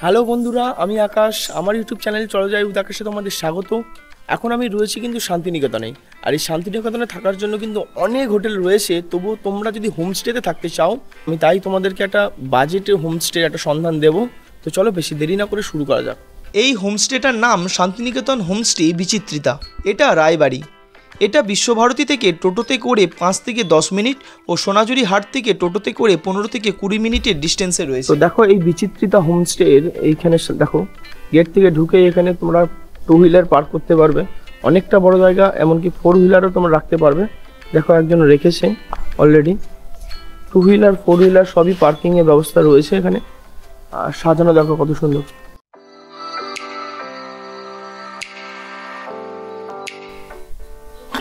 Hello বন্ধুরা, আমি আকাশ। আমার ইউটিউব চ্যানেল চলো যাই উইথ আকাশে তোমাদের স্বাগত। এখন আমি রয়েছি কিন্তু শান্তিনিকেতনে। আর এই শান্তিনিকেতনে থাকার জন্য কিন্তু অনেক হোটেল রয়েছে, তবুও তোমরা যদি হোমস্টেতে থাকতে চাও, আমি তাই তোমাদেরকে একটা বাজেটে হোমস্টের একটা সন্ধান দেবো। তো চলো বেশি দেরি না করে শুরু করা যাক। এই হোমস্টেটার নাম শান্তিনিকেতন হোমস্টে বিচিত্রিতা। এটা রায়বাড়ি। এটা বিশ্বভারতী থেকে টোটোতে করে 5 থেকে 10 মিনিট ও সোনাঝুরি হাট থেকে টোটোতে করে 15 থেকে 20 মিনিটের ডিস্টেন্সে রয়েছে। তো দেখো এই বিচিত্রিতা হোমস্টের এইখানে দেখো, গেট থেকে ঢুকে এখানে তোমরা 2 হুইলার পার্ক করতে পারবে। অনেকটা বড় জায়গা, এমনকি 4 হুইলারও তোমরা রাখতে পারবে। দেখো একজন রেখেছে অলরেডি। 2 হুইলার 4 হুইলার সবই পার্কিংয়ের ব্যবস্থা রয়েছে এখানে। আর সাজানো দেখো কত সুন্দর।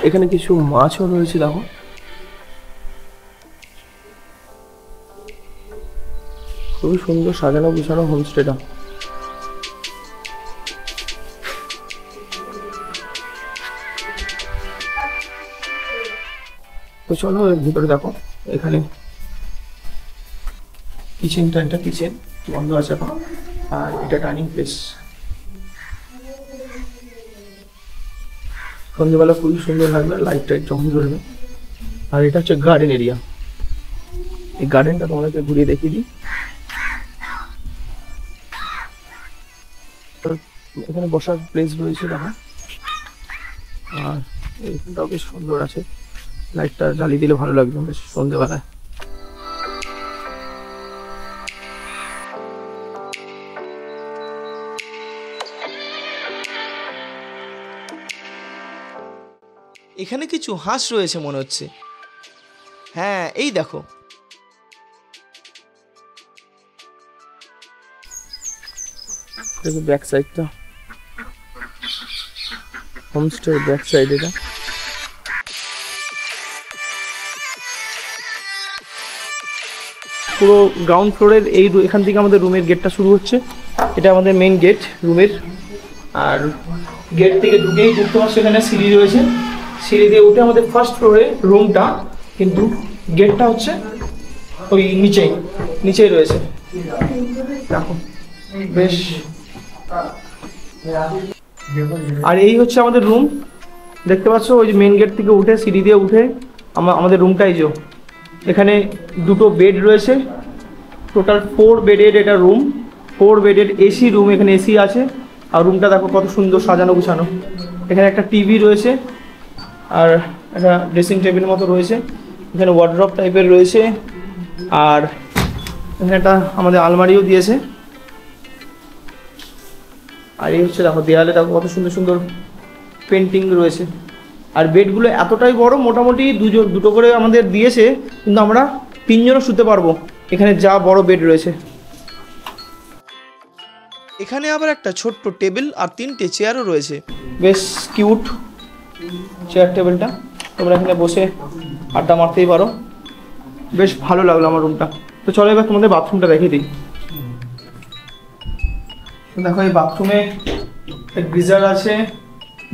এখানে কিছু মাছও রয়েছে দেখো। খুবই সুন্দর সাজানো গুছানো হোমস্টেটা। তো চলো ভিতরে দেখো। এখানে কিচেনটা, এটা কিচেন বন্ধ আছে এখন। আর এটা ডাইনিং প্লেস। সন্ধ্যেবেলা খুবই সুন্দর লাগবে লাইট টাইট যখন জ্বলবে। আর এটা হচ্ছে গার্ডেন এরিয়া। এই গার্ডেনটা তোমাদেরকে ঘুরিয়ে দেখিয়ে দিই। এখানে বসার প্লেস রয়েছে দেখো। আর এইখানটাও বেশ সুন্দর আছে, লাইটটা জ্বালিয়ে দিলে ভালো লাগবে বেশ সন্ধ্যেবেলায়। এখানে কিছু হাঁস রয়েছে মনে হচ্ছে। হ্যাঁ, এই দেখো। দেখো ব্যাক সাইডটা, হোমস্টের ব্যাক সাইড এটা। পুরো গ্রাউন্ড ফ্লোরের এখান থেকে আমাদের রুমের গেটটা শুরু হচ্ছে। এটা আমাদের মেইন গেট রুমের। আর গেট থেকে ঢুকেই দেখতে পাচ্ছ এখানে সিঁড়ি রয়েছে। সিঁড়ি দিয়ে উঠে আমাদের ফার্স্ট ফ্লোরে রুমটা, কিন্তু গেটটা হচ্ছে ওই নিচেই রয়েছে দেখো বেশ। আর এই হচ্ছে আমাদের রুম। দেখতে পাচ্ছ ওই যে মেইন গেট থেকে উঠে সিঁড়ি দিয়ে উঠে আমাদের রুমটাই যে এখানে 2টো বেড রয়েছে। টোটাল 4 বেডের এটা রুম। 4 বেডের এসি রুম, এখানে এসি আছে। আর রুমটা দেখো কত সুন্দর সাজানো গুছানো। এখানে একটা টিভি রয়েছে আর একটা ড্রেসিং টেবিল মতো রয়েছে। এখানে ওয়ার্ড্রপ টাইপের রয়েছে। আর এখানে একটা আমাদের আলমারিও দিয়েছে। আর এই হচ্ছে দেখো দেয়ালে দেখো কত সুন্দর সুন্দর পেন্টিং রয়েছে। আর বেডগুলো এতটাই বড়, মোটামুটি দুটো করে আমাদের দিয়েছে, কিন্তু আমরা 3 জনও শুতে পারবো এখানে, যা বড় বেড রয়েছে। এখানে আবার একটা ছোট্ট টেবিল আর 3টে চেয়ারও রয়েছে। বেশ কিউট চেয়ার টেবিলটা। তোমরা এখানে বসে আড্ডা মারতেই পারো। বেশ ভালো লাগলো আমার রুমটা। তো চলো এবার তোমাদের বাথরুমটা দেখিয়ে দিই। দেখো এই বাথরুমে গিজার আছে।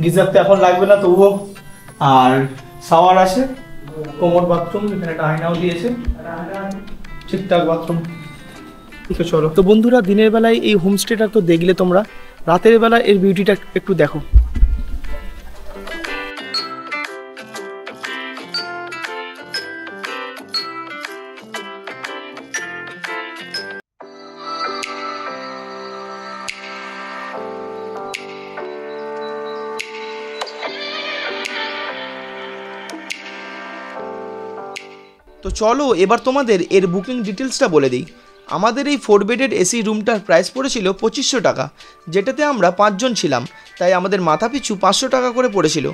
গিজার তো এখন লাগবে না তবুও। আর শাওয়ার আছে, কোমর বাথরুম, এখানে একটা আয়নাও দিয়েছে। ঠিকঠাক বাথরুম। ঠিক আছে চলো। তো বন্ধুরা, দিনের বেলায় এই হোমস্টেটা তো দেখলে তোমরা, রাতের বেলা এর বিউটিটা একটু দেখো। তো চলো এবার তোমাদের এর বুকিং ডিটেলসটা বলে দিই। আমাদের এই 4 বেডের এসি রুমটার প্রাইস পড়েছিল 2500 টাকা, যেটাতে আমরা 5 জন ছিলাম, তাই আমাদের মাথাপিছু 500 টাকা করে পড়েছিল।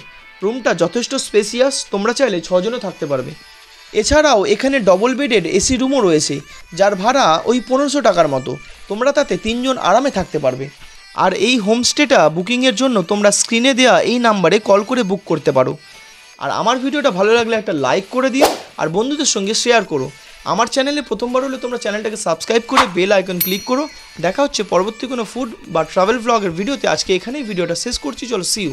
রুমটা যথেষ্ট স্পেসিয়াস, তোমরা চাইলে 6 জনও থাকতে পারবে। এছাড়াও এখানে ডবল বেডের এসি রুমও রয়েছে, যার ভাড়া ওই 1500 টাকার মতো। তোমরা তাতে 3 জন আরামে থাকতে পারবে। আর এই হোমস্টেটা বুকিংয়ের জন্য তোমরা স্ক্রিনে দেওয়া এই নাম্বারে কল করে বুক করতে পারো। আর আমার ভিডিওটা ভালো লাগলে একটা লাইক করে দিও আর বন্ধুদের সঙ্গে শেয়ার করো। আমার চ্যানেলে প্রথমবার হলে তোমরা চ্যানেলটাকে সাবস্ক্রাইব করে বেল আইকন ক্লিক করো। দেখা হচ্ছে পরবর্তী কোনো ফুড বা ট্রাভেল ব্লগের ভিডিওতে। আজকে এখানেই ভিডিওটা শেষ করছি। চলো, সি ইউ।